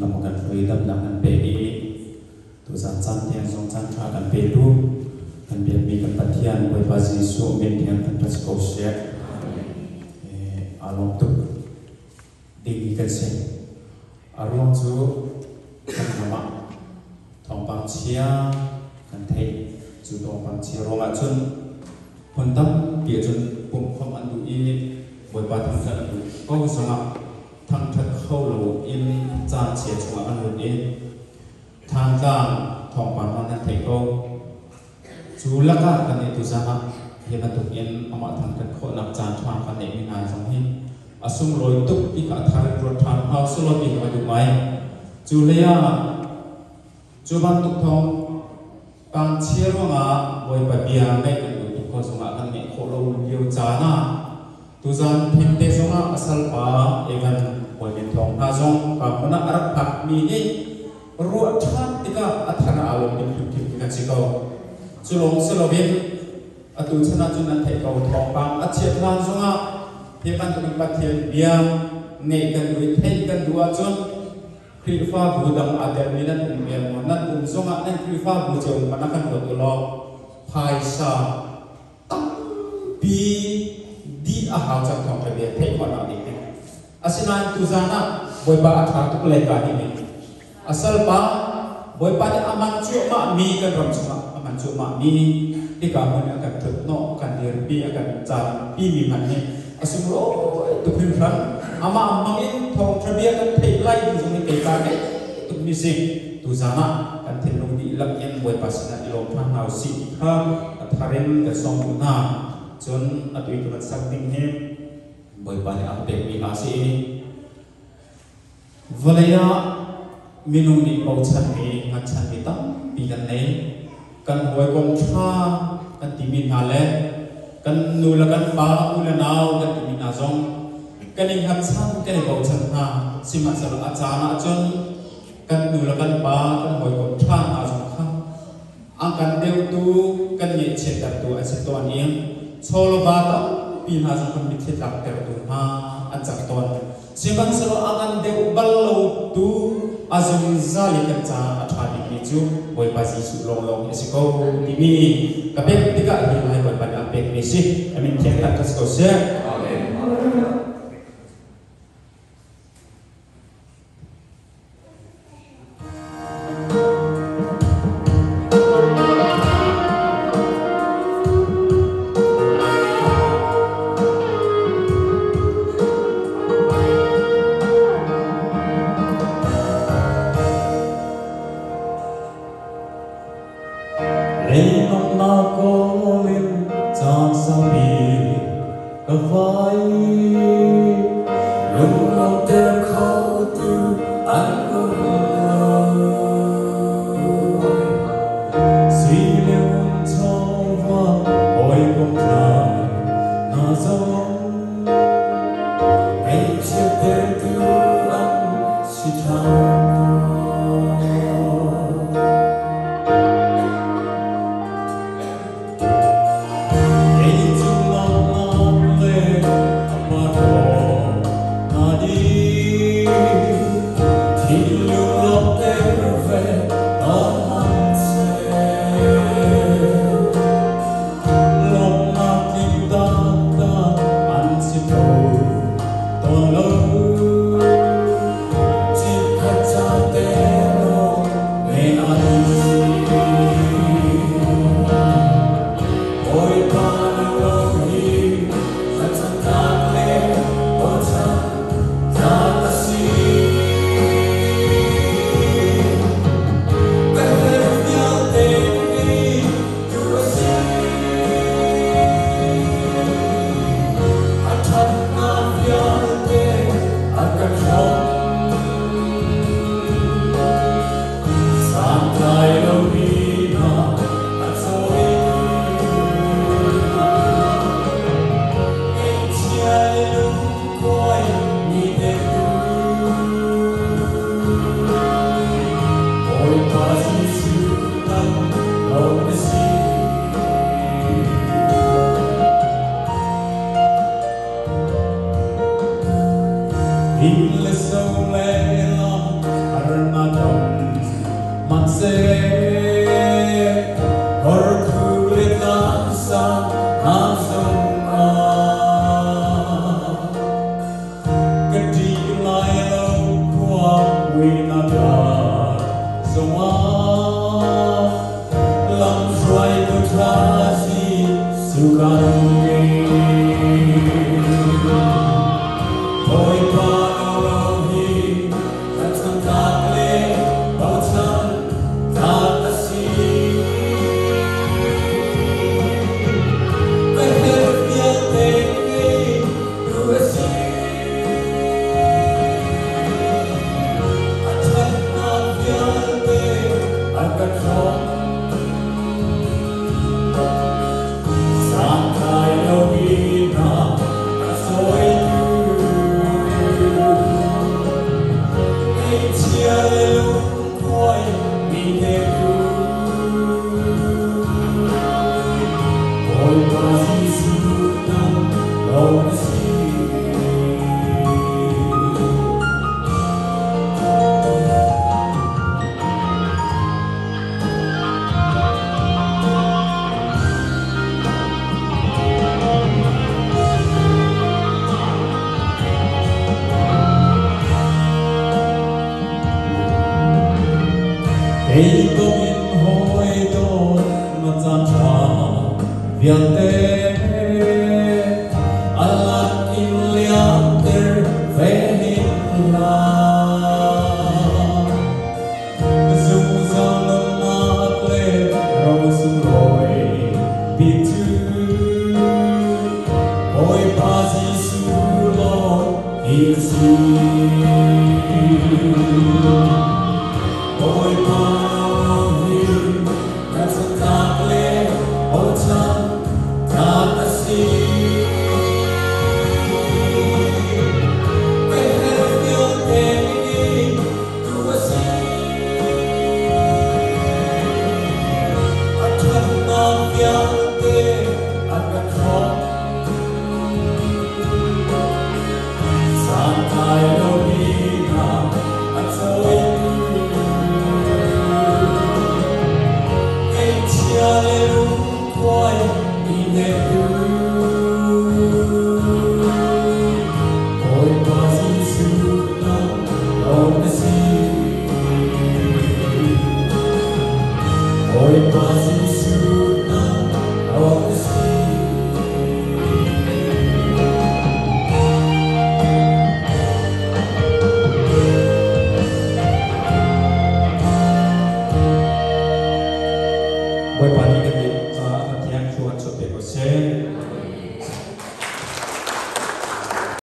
nằm gần với đâm nằm gần bể đi tu san san thiền song san tra gần bể lu gần bể mi gần bát thiền với ba di số miền thiền gần bát cầu xe along tu đi gần xe along chú gần nama thong bang chia gần thấy chú thong bang chia rong at chun phần tâm bia chun bụng không ăn đủ y với ba thằng thật có số ngọc thằng thật khâu lù in ra chia chung ăn đủ in thang gang thong bang mana thấy câu chú lắc á cái này tu sa ha hiện tại tụi in ama thằng thật khâu nạp chán thoáng cái này mình ai giống hin asum lôi túc đi cả thang rồi thang hao số lôi đi mà được mai chú lấy à chú ban túc thong bang chia rong à với bà bia ngay cái tụi có số ngã cái này khâu lù nhiều chán à tu san thêm tê số ngã asal pa even với miền thong ha song cả mana arab hak mi ni ruat chan tika athana alom ni phim kan sikau chulong selovin atu chana chunan thei kau thong pang achiat lan zonga he kan tu pathian biam nei kan du thei kan duwa chon krifa budam adem minan umbiam monan zonga nan krifa bujong manakan do lo phaisa tam bi di ahau chak thong be thei ko na ni asinan tu zana boy ba atha tu le ka ni asal pa boy pa ni aman chu ma mi kan ram chuma aman chu ma mi ti ka mon akan thut no kan dir bi akan chan pi mi man ni asum ro tu phin ran ama amangin thong thabia kan thei lai ni jong ni te ka ne tu mi sing tu zana kan thin long di lak yen boy pa sina ilo than hau si kha atharin ka song tu na chon atui tu sak ding he boy pa ni apek mi ha si valaya minung ni bau chan mi ngat chan mi tam pi kan nei kan hoi kong tha kan timin hale kan nula kan pa ula naw kan timin azong kan ing han san kan bau chan ha sima salo achana chon kan nula kan pa kan hoi kong tha azong kha ang kan deu tu kan ye chet tak tu ase to an ing cholo ba ta pi ha jong kan mi thet tak ter tu ha an chak ton siman salo angan deu ballo tu azum zali kan cha athani ni chu boy pa si su long long esiko timi kapek tika hi lai boy pa apek ni si amin thek tak kas ko se amen Ei kovin hoidon matata viante alla inliater vehilla Zuzan matle rosuloi bitu Oi pasi sulo ilsi Oi pahit rasa takle otan tak kasih Behernya ini kuasih Akan nafiante akan kau Santai lobina atau Oi pasi sunan ogsi Oi pani